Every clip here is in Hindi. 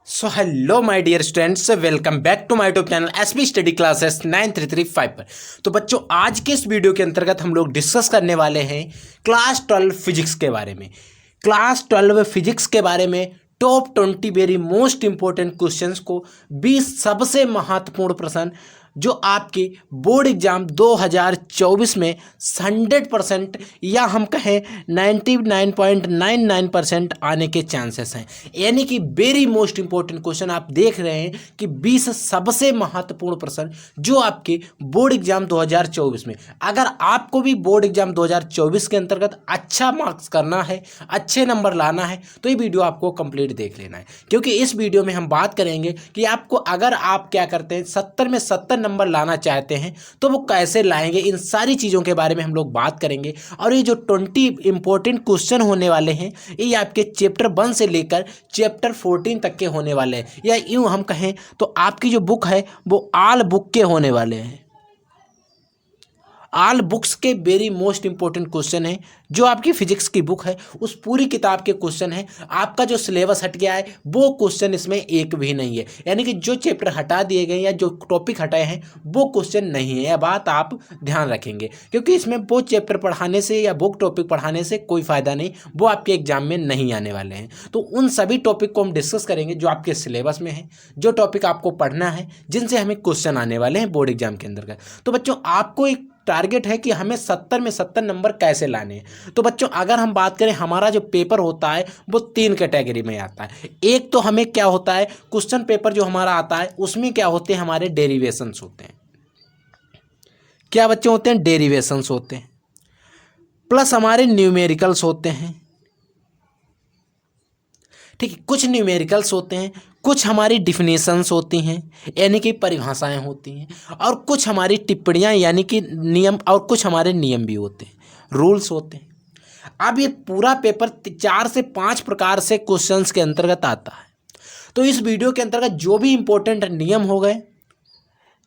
So hello my dear students, welcome back to my YouTube channel SB study classes 9335 पर। तो बच्चों, आज के इस वीडियो के अंतर्गत हम लोग डिस्कस करने वाले हैं क्लास 12 फिजिक्स के बारे में। क्लास 12 फिजिक्स के बारे में top 20 very most important questions को 20 सबसे महत्वपूर्ण प्रश्न जो आपके बोर्ड एग्जाम 2024 में 100% या हम कहें 99.99% आने के चांसेस हैं। यानी कि वेरी मोस्ट इंपॉर्टेंट क्वेश्चन आप देख रहे हैं कि 20 सबसे महत्वपूर्ण प्रश्न जो आपके बोर्ड एग्जाम 2024 में, अगर आपको भी बोर्ड एग्जाम 2024 के अंतर्गत अच्छा मार्क्स करना है, अच्छे नंबर लाना है, तो ये वीडियो आपको कंप्लीट देख लेना है। क्योंकि इस वीडियो में हम बात करेंगे कि आपको, अगर आप क्या करते हैं 70 में 70 नंबर लाना चाहते हैं तो वो कैसे लाएंगे, इन सारी चीज़ों के बारे में हम लोग बात करेंगे। और ये जो 20 इंपॉर्टेंट क्वेश्चन होने वाले हैं, ये आपके चैप्टर 1 से लेकर चैप्टर 14 तक के होने वाले हैं, या यूँ हम कहें तो आपकी जो बुक है वो ऑल बुक के होने वाले हैं। ऑल बुक्स के वेरी मोस्ट इंपॉर्टेंट क्वेश्चन है। जो आपकी फिजिक्स की बुक है उस पूरी किताब के क्वेश्चन है। आपका जो सिलेबस हट गया है वो क्वेश्चन इसमें एक भी नहीं है। यानी कि जो चैप्टर हटा दिए गए या जो टॉपिक हटाए हैं वो क्वेश्चन नहीं है। यह बात आप ध्यान रखेंगे, क्योंकि इसमें वो चैप्टर पढ़ाने से या बुक टॉपिक पढ़ाने से कोई फ़ायदा नहीं, वो आपके एग्जाम में नहीं आने वाले हैं। तो उन सभी टॉपिक को हम डिस्कस करेंगे जो आपके सिलेबस में है, जो टॉपिक आपको पढ़ना है, जिनसे हमें क्वेश्चन आने वाले हैं बोर्ड एग्जाम के अंतर्गत। तो बच्चों, आपको एक टारगेट है कि हमें 70 में 70 नंबर कैसे लाने हैं। तो बच्चों, अगर हम बात करें, हमारा जो पेपर होता है वो 3 कैटेगरी में आता है। एक तो हमें क्या होता है, क्वेश्चन पेपर जो हमारा आता है उसमें क्या होते हैं, हमारे डेरिवेशंस होते हैं। क्या बच्चों होते हैं? डेरिवेशंस होते हैं, प्लस हमारे न्यूमेरिकल्स होते हैं। ठीक है, कुछ न्यूमेरिकल्स होते हैं, कुछ हमारी डिफिनेशंस होती हैं यानी कि परिभाषाएं होती हैं, और कुछ हमारी टिप्पणियां यानी कि नियम, और कुछ हमारे नियम भी होते हैं, रूल्स होते हैं। अब ये पूरा पेपर 4 से 5 प्रकार से क्वेश्चंस के अंतर्गत आता है। तो इस वीडियो के अंतर्गत जो भी इंपॉर्टेंट नियम हो गए,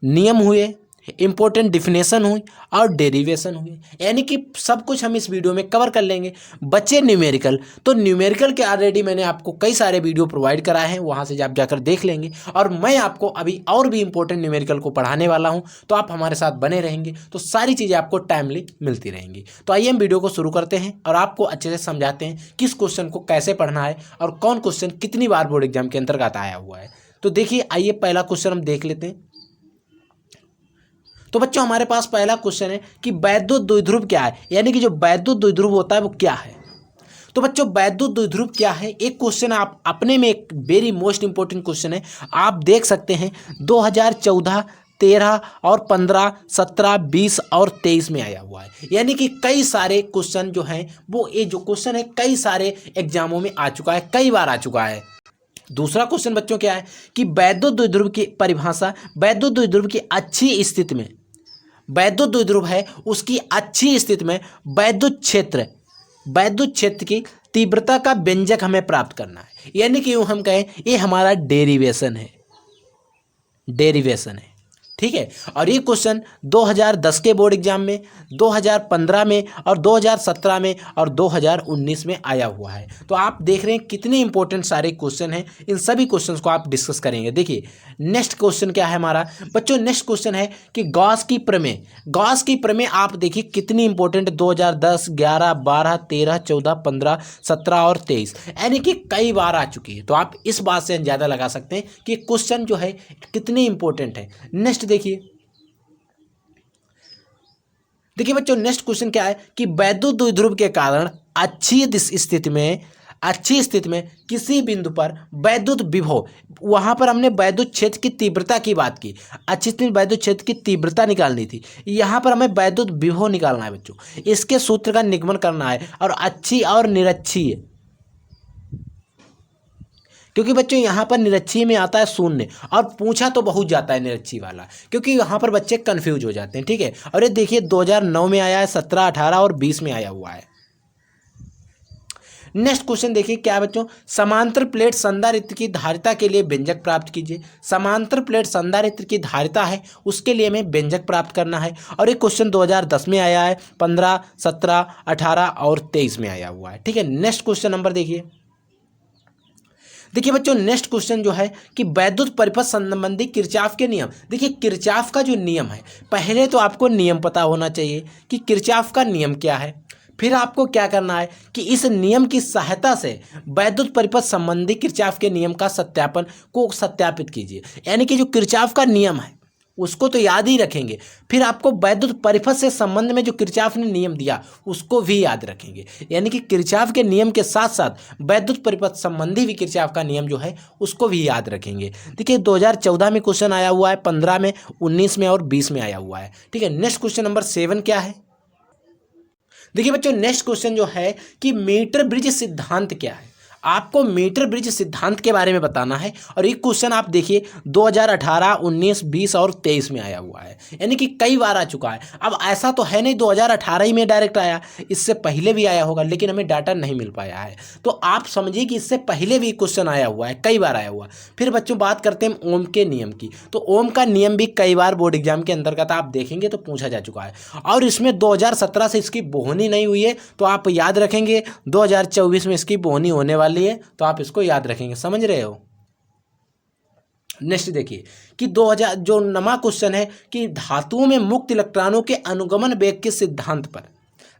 नियम हुए, इंपॉर्टेंट डिफिनेशन हुई और डेरिवेशन हुई, यानी कि सब कुछ हम इस वीडियो में कवर कर लेंगे। बच्चे न्यूमेरिकल, तो न्यूमेरिकल के ऑलरेडी मैंने आपको कई सारे वीडियो प्रोवाइड कराए हैं, वहाँ से आप जाकर देख लेंगे। और मैं आपको अभी और भी इंपॉर्टेंट न्यूमेरिकल को पढ़ाने वाला हूँ, तो आप हमारे साथ बने रहेंगे तो सारी चीज़ें आपको टाइमली मिलती रहेंगी। तो आइए हम वीडियो को शुरू करते हैं और आपको अच्छे से समझाते हैं किस क्वेश्चन को कैसे पढ़ना है और कौन क्वेश्चन कितनी बार बोर्ड एग्जाम के अंतर्गत आया हुआ है। तो देखिए, आइए पहला क्वेश्चन हम देख लेते हैं। तो बच्चों, हमारे पास पहला क्वेश्चन है कि वैद्युत द्विध्रुव क्या है, यानी कि जो वैद्युत द्विध्रुव होता है वो क्या है। तो बच्चों, वैद्युत द्विध्रुव क्या है, एक क्वेश्चन आप अपने में एक वेरी मोस्ट इंपॉर्टेंट क्वेश्चन है। आप देख सकते हैं 2014, 13 और 15, 17, 20 और 23 में आया हुआ है। यानी कि कई सारे क्वेश्चन जो हैं वो, ये जो क्वेश्चन है कई सारे एग्जामों में आ चुका है, कई बार आ चुका है। दूसरा क्वेश्चन बच्चों क्या है कि वैद्युत द्विध्रुव की परिभाषा, वैद्युत द्विध्रुव की अच्छी स्थिति में, वैद्युत द्विध्रुव है उसकी अच्छी स्थिति में वैद्युत क्षेत्र की तीव्रता का व्यंजक हमें प्राप्त करना है। यानी कि यूँ हम कहें ये हमारा डेरिवेशन है, डेरिवेशन है। ठीक है, और ये क्वेश्चन 2010 के बोर्ड एग्जाम में, 2015 में और 2017 में और 2019 में आया हुआ है। तो आप देख रहे हैं कितने इंपॉर्टेंट सारे क्वेश्चन हैं, इन सभी क्वेश्चंस को आप डिस्कस करेंगे। देखिए नेक्स्ट क्वेश्चन क्या है हमारा बच्चों, नेक्स्ट क्वेश्चन है कि गॉस की प्रमेय। गॉस की प्रमेय आप देखिए कितनी इंपॉर्टेंट, 2010, 11, 12, 13, 14, 15, 17 और 23, यानी कि कई बार आ चुकी है। तो आप इस बात से अंदाजा लगा सकते हैं कि क्वेश्चन जो है कितने इंपॉर्टेंट है। नेक्स्ट देखिए बच्चों, नेक्स्ट क्वेश्चन क्या है कि वैद्युत द्विध्रुव के कारण अच्छी स्थिति में किसी बिंदु पर वैद्युत विभव, वहां पर हमने वैद्युत क्षेत्र की तीव्रता की बात की, अच्छी स्थिति में वैद्युत क्षेत्र की तीव्रता निकालनी थी, यहाँ पर हमें वैद्युत विभव निकालना है बच्चों। इसके सूत्र का निगमन करना है, और अच्छी और निरक्षीय, क्योंकि बच्चों यहाँ पर निरक्षीय में आता है 0 और पूछा तो बहुत जाता है निरक्षीय वाला, क्योंकि यहाँ पर बच्चे कंफ्यूज हो जाते हैं। ठीक है, और ये देखिए 2009 में आया है, 17, 18 और 20 में आया हुआ है। नेक्स्ट क्वेश्चन देखिए क्या है बच्चों, समांतर प्लेट संधारित्र की धारिता के लिए व्यंजक प्राप्त कीजिए। समांतर प्लेट संधारित्र की धारिता है उसके लिए हमें व्यंजक प्राप्त करना है, और ये क्वेश्चन 2010 में आया है, 15, 17, 18 और 23 में आया हुआ है। ठीक है, नेक्स्ट क्वेश्चन नंबर देखिए, देखिए बच्चों नेक्स्ट क्वेश्चन जो है कि वैद्युत परिपथ संबंधी किरचॉफ के नियम। देखिए किरचॉफ का जो नियम है, पहले तो आपको नियम पता होना चाहिए कि किरचॉफ का नियम क्या है। फिर आपको क्या करना है कि इस नियम की सहायता से वैद्युत परिपथ संबंधी किरचॉफ के नियम का सत्यापित कीजिए। यानी कि जो किरचॉफ का नियम है उसको तो याद ही रखेंगे, फिर आपको वैद्युत परिपथ से संबंध में जो किरचॉफ ने नियम दिया उसको भी याद रखेंगे। यानी कि किरचॉफ के नियम के साथ साथ वैद्युत परिपथ संबंधी भी किरचॉफ का नियम जो है उसको भी याद रखेंगे। देखिए 2014 में क्वेश्चन आया हुआ है, 15 में, 19 में और 20 में आया हुआ है। ठीक है, नेक्स्ट क्वेश्चन नंबर 7 क्या है। देखिए बच्चों नेक्स्ट क्वेश्चन जो है कि मीटर ब्रिज सिद्धांत क्या है। आपको मीटर ब्रिज सिद्धांत के बारे में बताना है और ये क्वेश्चन आप देखिए 2018, 19, 20 और 23 में आया हुआ है, यानी कि कई बार आ चुका है। अब ऐसा तो है नहीं 2018 ही में डायरेक्ट आया, इससे पहले भी आया होगा लेकिन हमें डाटा नहीं मिल पाया है। तो आप समझिए कि इससे पहले भी क्वेश्चन आया हुआ है, कई बार आया हुआ। फिर बच्चों बात करते हैं ओम के नियम की, तो ओम का नियम भी कई बार बोर्ड एग्जाम के अंतर्गत आप देखेंगे तो पूछा जा चुका है और इसमें 2017 से इसकी बोहनी नहीं हुई है, तो आप याद रखेंगे 2024 में इसकी बोहनी होने वाली है, तो आप इसको याद रखेंगे। समझ रहे हो। नेक्स्ट देखिए कि 2000 जो नमा क्वेश्चन है कि धातुओं में मुक्त इलेक्ट्रॉनों के अनुगमन वेग के सिद्धांत पर,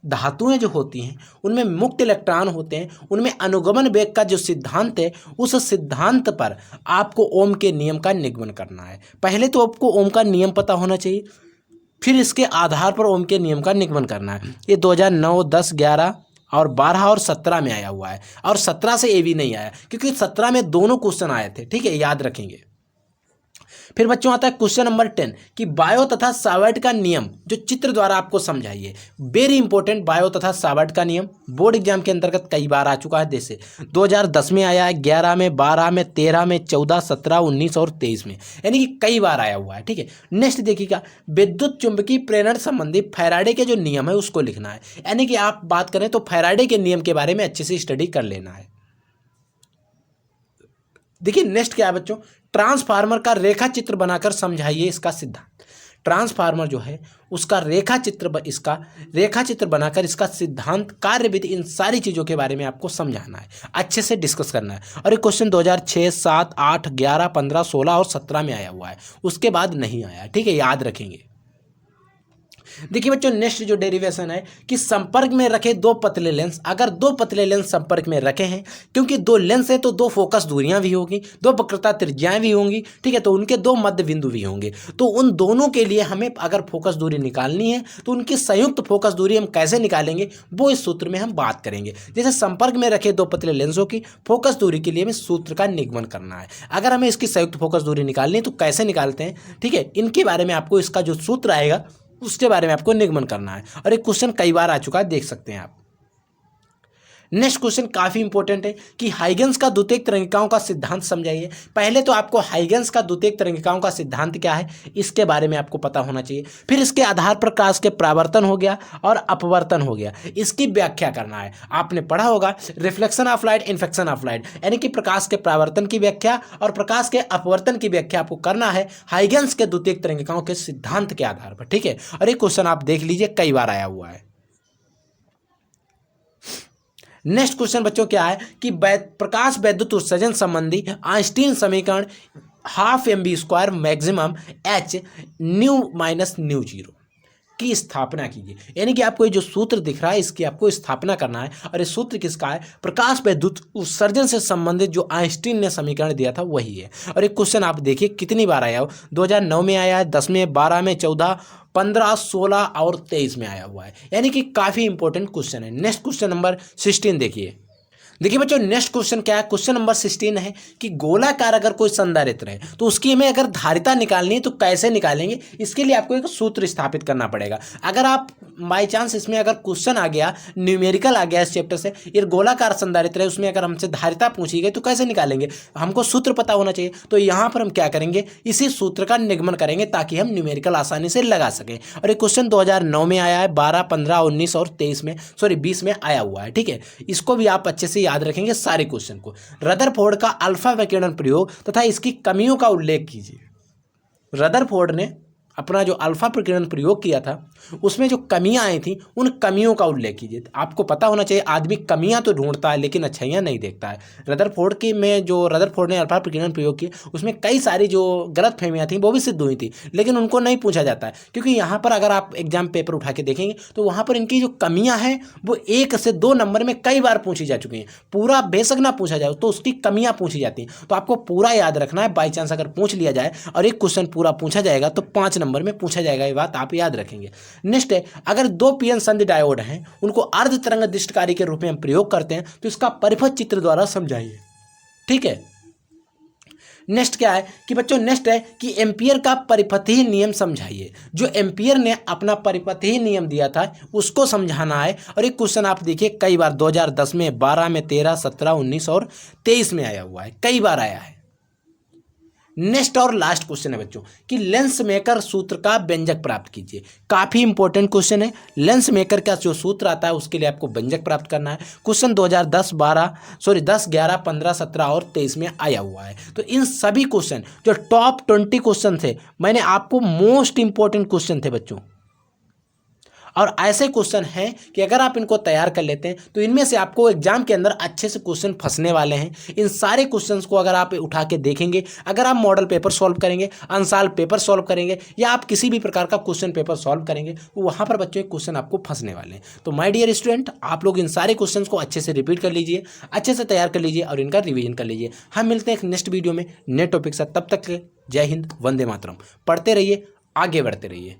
धातुएं जो होती हैं उनमें मुक्त इलेक्ट्रॉन होते हैं, उनमें अनुगमन वेग का जो सिद्धांत है उस सिद्धांत पर आपको ओम के नियम का निगमन करना है। पहले तो आपको ओम का नियम पता होना चाहिए, फिर इसके आधार पर ओम के नियम का निगमन करना है। ये 2009, 10, 11 और 12 और 17 में आया हुआ है और 17 से ये भी नहीं आया क्योंकि 17 में दोनों क्वेश्चन आए थे। ठीक है, याद रखेंगे। फिर बच्चों आता है क्वेश्चन नंबर 10 कि बायो तथा सावर्ट का नियम जो चित्र द्वारा आपको समझाइए। वेरी इंपॉर्टेंट, बायो तथा सावर्ट का नियम बोर्ड एग्जाम के अंतर्गत कई बार आ चुका है। जैसे 2010 में आया है, 11 में, 12 में, 13 में, 14, 17, 19 और 23 में, यानी कि कई बार आया हुआ है। ठीक है, नेक्स्ट देखिएगा विद्युत चुंबकीय प्रेरण संबंधी फैराडे के जो नियम है उसको लिखना है। यानी कि आप बात करें तो फैराडे के नियम के बारे में अच्छे से स्टडी कर लेना है। देखिए नेक्स्ट क्या है बच्चों, ट्रांसफार्मर का रेखा चित्र बनाकर समझाइए इसका सिद्धांत। ट्रांसफार्मर जो है उसका रेखा चित्र बनाकर इसका सिद्धांत, कार्यविधि, इन सारी चीज़ों के बारे में आपको समझाना है, अच्छे से डिस्कस करना है। और ये क्वेश्चन 2006, 7, 8, 11, 15, 16 और 17 में आया हुआ है, उसके बाद नहीं आया। ठीक है, याद रखेंगे। देखिए बच्चों नेक्स्ट जो डेरिवेशन है कि संपर्क में रखे दो पतले लेंस, अगर दो पतले लेंस संपर्क में रखे हैं, क्योंकि दो लेंस है तो दो फोकस दूरियां भी होंगी, दो वक्रता त्रिज्याएं भी होंगी। ठीक है, तो उनके दो मध्य बिंदु भी होंगे, तो उन दोनों के लिए हमें अगर फोकस दूरी निकालनी है तो उनकी संयुक्त फोकस दूरी हम कैसे निकालेंगे वो इस सूत्र में हम बात करेंगे। जैसे संपर्क में रखे दो पतले लेंसों की फोकस दूरी के लिए हमें सूत्र का निगमन करना है। अगर हमें इसकी संयुक्त फोकस दूरी निकालनी है तो कैसे निकालते हैं, ठीक है, इनके बारे में आपको इसका जो सूत्र आएगा उसके बारे में आपको निगमन करना है। और एक क्वेश्चन कई बार आ चुका है, देख सकते हैं आप। नेक्स्ट क्वेश्चन काफी इंपॉर्टेंट है कि हाइगेंस का द्वितीयक तरंगिकाओं का सिद्धांत समझाइए। पहले तो आपको हाइगेंस का द्वितीयक तरंगिकाओं का सिद्धांत क्या है इसके बारे में आपको पता होना चाहिए। फिर इसके आधार पर प्रकाश के परावर्तन हो गया और अपवर्तन हो गया, इसकी व्याख्या करना है। आपने पढ़ा होगा reflection of light, infection of light, यानी कि प्रकाश के परावर्तन की व्याख्या और प्रकाश के अपवर्तन की व्याख्या आपको करना है हाइगेंस के द्वितीयक तरंगिकाओं के सिद्धांत के आधार पर। ठीक है, और ये क्वेश्चन आप देख लीजिए कई बार आया हुआ है। नेक्स्ट क्वेश्चन बच्चों क्या है कि प्रकाश वैद्युत उत्सर्जन संबंधी आइंस्टीन समीकरण ½mv² maximum h new minus mu zero की स्थापना कीजिए। यानी कि आपको ये जो सूत्र दिख रहा है इसकी आपको स्थापना करना है। और ये सूत्र किसका है, प्रकाश वैद्युत उत्सर्जन से संबंधित जो आइंस्टीन ने समीकरण दिया था वही है। और एक क्वेश्चन आप देखिए कितनी बार आया हो, 2009 में आया है, 10 में, 12 में, 14, 15, 16 और 23 में आया हुआ है, यानी कि काफ़ी इंपॉर्टेंट क्वेश्चन है। नेक्स्ट क्वेश्चन नंबर 16 देखिए बच्चों नेक्स्ट क्वेश्चन क्या है, क्वेश्चन नंबर 16 है कि गोलाकार अगर कोई संधारित्र है तो उसकी हमें अगर धारिता निकालनी है तो कैसे निकालेंगे, इसके लिए आपको एक सूत्र स्थापित करना पड़ेगा। अगर आप बाई चांस इसमें अगर क्वेश्चन आ गया, न्यूमेरिकल आ गया इस चैप्टर से, ये गोलाकार संधारित्र है, उसमें अगर हमसे धारिता पूछी गई तो कैसे निकालेंगे, हमको सूत्र पता होना चाहिए। तो यहाँ पर हम क्या करेंगे, इसी सूत्र का निगमन करेंगे ताकि हम न्यूमेरिकल आसानी से लगा सकें। और ये क्वेश्चन 2009 में आया है, 12, 15, 19 और 20 में आया हुआ है। ठीक है, इसको भी आप अच्छे से याद रखेंगे सारे क्वेश्चन को। रदरफोर्ड का अल्फा विकिरण प्रयोग तथा इसकी कमियों का उल्लेख कीजिए। रदरफोर्ड ने अपना जो अल्फा प्रकीर्णन प्रयोग किया था उसमें जो कमियां आई थी उन कमियों का उल्लेख कीजिए। आपको पता होना चाहिए आदमी कमियां तो ढूंढता है लेकिन अच्छाइयां नहीं देखता है। रदरफोर्ड ने अल्फा प्रकीर्णन प्रयोग किया उसमें कई सारी जो गलतफहमियां थी वो भी सिद्ध हुई थी, लेकिन उनको नहीं पूछा जाता है क्योंकि यहाँ पर अगर आप एग्जाम पेपर उठा के देखेंगे तो वहाँ पर इनकी जो कमियाँ हैं वो 1 से 2 नंबर में कई बार पूछी जा चुकी हैं। पूरा बेशक ना पूछा जाए तो उसकी कमियाँ पूछी जाती हैं, तो आपको पूरा याद रखना है। बाई चांस अगर पूछ लिया जाए और एक क्वेश्चन पूरा पूछा जाएगा तो 5 नंबर में पूछा जाएगा, ये बात आप याद रखेंगे। नेक्स्ट है, अगर 2 पीएन संधि डायोड हैं उनको अर्ध तरंग दिष्टकारी के रूप में हम प्रयोग करते हैं तो इसका परिपथ चित्र द्वारा समझाइए। ठीक है। नेक्स्ट क्या है कि बच्चों नेक्स्ट है कि एम्पियर का परिपथीय नियम समझाइए। जो एम्पियर ने अपना परिपथीय नियम दिया था उसको समझाना है। और एक क्वेश्चन आप देखिए कई बार 2010 में, 12 में, 13, 17, 19 और 23 में आया हुआ है, कई बार आया है। नेक्स्ट और लास्ट क्वेश्चन है बच्चों कि लेंस मेकर सूत्र का व्यंजक प्राप्त कीजिए। काफ़ी इंपॉर्टेंट क्वेश्चन है। लेंस मेकर का जो सूत्र आता है उसके लिए आपको व्यंजक प्राप्त करना है। क्वेश्चन 10, 11, 15, 17 और 23 में आया हुआ है। तो इन सभी क्वेश्चन जो टॉप 20 क्वेश्चन थे, मैंने आपको मोस्ट इंपॉर्टेंट क्वेश्चन थे बच्चों, और ऐसे क्वेश्चन हैं कि अगर आप इनको तैयार कर लेते हैं तो इनमें से आपको एग्जाम के अंदर अच्छे से क्वेश्चन फंसने वाले हैं। इन सारे क्वेश्चंस को अगर आप उठा के देखेंगे, अगर आप मॉडल पेपर सॉल्व करेंगे, अंशाल पेपर सॉल्व करेंगे या आप किसी भी प्रकार का क्वेश्चन पेपर सॉल्व करेंगे तो वहाँ पर बच्चों एक क्वेश्चन आपको फंसने वाले हैं। तो माय डियर स्टूडेंट, आप लोग इन सारे क्वेश्चन को अच्छे से रिपीट कर लीजिए, अच्छे से तैयार कर लीजिए और इनका रिविजन कर लीजिए। हम मिलते हैं एक नेक्स्ट वीडियो में नए टॉपिक से। तब तक जय हिंद, वंदे मातरम। पढ़ते रहिए, आगे बढ़ते रहिए।